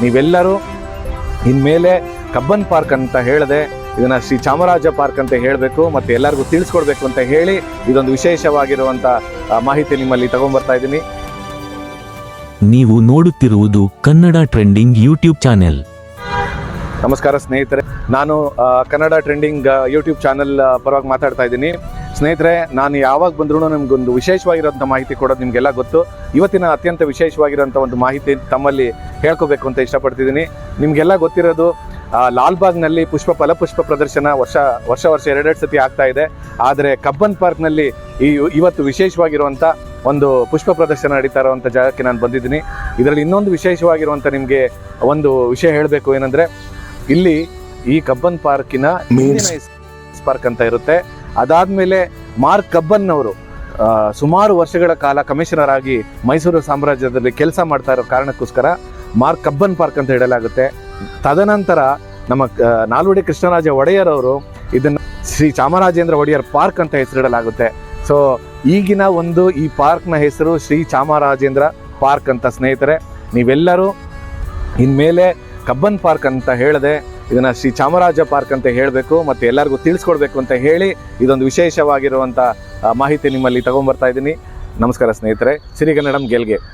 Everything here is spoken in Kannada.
ನೀವೆಲ್ಲರೂ ಇನ್ಮೇಲೆ ಕಬ್ಬನ್ ಪಾರ್ಕ್ ಅಂತ ಹೇಳದೆ ಇದನ್ನ ಶ್ರೀ ಚಾಮರಾಜ ಪಾರ್ಕ್ ಅಂತ ಹೇಳಬೇಕು ಮತ್ತು ಎಲ್ಲರಿಗೂ ತಿಳಿಸ್ಕೊಡ್ಬೇಕು ಅಂತ ಹೇಳಿ ಇದೊಂದು ವಿಶೇಷವಾಗಿರುವಂಥ ಮಾಹಿತಿ ನಿಮ್ಮಲ್ಲಿ ತಗೊಂಡ್ಬರ್ತಾ ಇದ್ದೀನಿ. ನೀವು ನೋಡುತ್ತಿರುವುದು ಕನ್ನಡ ಟ್ರೆಂಡಿಂಗ್ ಯೂಟ್ಯೂಬ್ ಚಾನೆಲ್. ನಮಸ್ಕಾರ ಸ್ನೇಹಿತರೆ, ನಾನು ಕನ್ನಡ ಟ್ರೆಂಡಿಂಗ್ ಯೂಟ್ಯೂಬ್ ಚಾನೆಲ್ ಪರವಾಗಿ ಮಾತಾಡ್ತಾ ಇದ್ದೀನಿ. ಸ್ನೇಹಿತರೆ, ನಾನು ಯಾವಾಗ ಬಂದ್ರೂ ನಮಗೊಂದು ವಿಶೇಷವಾಗಿರೋಂಥ ಮಾಹಿತಿ ಕೊಡೋದು ನಿಮಗೆಲ್ಲ ಗೊತ್ತು. ಇವತ್ತಿನ ಅತ್ಯಂತ ವಿಶೇಷವಾಗಿರೋಂಥ ಒಂದು ಮಾಹಿತಿ ತಮ್ಮಲ್ಲಿ ಹೇಳ್ಕೋಬೇಕು ಅಂತ ಇಷ್ಟಪಡ್ತಿದ್ದೀನಿ. ನಿಮಗೆಲ್ಲ ಗೊತ್ತಿರೋದು ಲಾಲ್ಬಾಗ್ನಲ್ಲಿ ಫಲಪುಷ್ಪ ಪ್ರದರ್ಶನ ವರ್ಷ ಎರಡೆರಡು ಸತಿ ಆಗ್ತಾ ಇದೆ. ಆದರೆ ಕಬ್ಬನ್ ಪಾರ್ಕ್ನಲ್ಲಿ ಇವತ್ತು ವಿಶೇಷವಾಗಿರುವಂಥ ಒಂದು ಪುಷ್ಪ ಪ್ರದರ್ಶನ ನಡೀತಾ ಇರುವಂಥ ಜಾಗಕ್ಕೆ ನಾನು ಬಂದಿದ್ದೀನಿ. ಇದರಲ್ಲಿ ಇನ್ನೊಂದು ವಿಶೇಷವಾಗಿರುವಂಥ ನಿಮಗೆ ಒಂದು ವಿಷಯ ಹೇಳಬೇಕು ಏನಂದರೆ, ಇಲ್ಲಿ ಈ ಕಬ್ಬನ್ ಪಾರ್ಕಿನ ಪಾರ್ಕ್ ಅಂತ ಇರುತ್ತೆ. ಅದಾದಮೇಲೆ ಮಾರ್ಕ್ ಕಬ್ಬನ್ ಅವರು ಸುಮಾರು ವರ್ಷಗಳ ಕಾಲ ಕಮಿಷನರ್ ಆಗಿ ಮೈಸೂರು ಸಾಮ್ರಾಜ್ಯದಲ್ಲಿ ಕೆಲಸ ಮಾಡ್ತಾ ಇರೋ ಕಾರಣಕ್ಕೋಸ್ಕರ ಮಾರ್ಕ್ ಕಬ್ಬನ್ ಪಾರ್ಕ್ ಅಂತ ಹೇಳಲಾಗುತ್ತೆ. ತದನಂತರ ನಮ್ಮ ನಾಲ್ವಡಿ ಕೃಷ್ಣರಾಜ ಒಡೆಯರ್ ಅವರು ಇದನ್ನು ಶ್ರೀ ಚಾಮರಾಜೇಂದ್ರ ಒಡೆಯರ್ ಪಾರ್ಕ್ ಅಂತ ಹೆಸರಿಡಲಾಗುತ್ತೆ. ಸೊ ಈಗಿನ ಈ ಪಾರ್ಕ್ನ ಹೆಸರು ಶ್ರೀ ಚಾಮರಾಜೇಂದ್ರ ಪಾರ್ಕ್ ಅಂತ. ಸ್ನೇಹಿತರೆ, ನೀವೆಲ್ಲರೂ ಇನ್ಮೇಲೆ ಕಬ್ಬನ್ ಪಾರ್ಕ್ ಅಂತ ಹೇಳದೆ ಇದನ್ನು ಶ್ರೀ ಚಾಮರಾಜ ಪಾರ್ಕ್ ಅಂತ ಹೇಳಬೇಕು ಮತ್ತು ಎಲ್ಲರಿಗೂ ತಿಳಿಸ್ಕೊಡ್ಬೇಕು ಅಂತ ಹೇಳಿ ಇದೊಂದು ವಿಶೇಷವಾಗಿರುವಂಥ ಮಾಹಿತಿ ನಿಮ್ಮಲ್ಲಿ ತಗೊಂಡ್ಬರ್ತಾ ಇದ್ದೀನಿ. ನಮಸ್ಕಾರ ಸ್ನೇಹಿತರೆ, ಸಿರಿಗನ್ನಡಂ ಗೆಲ್ಗೆ.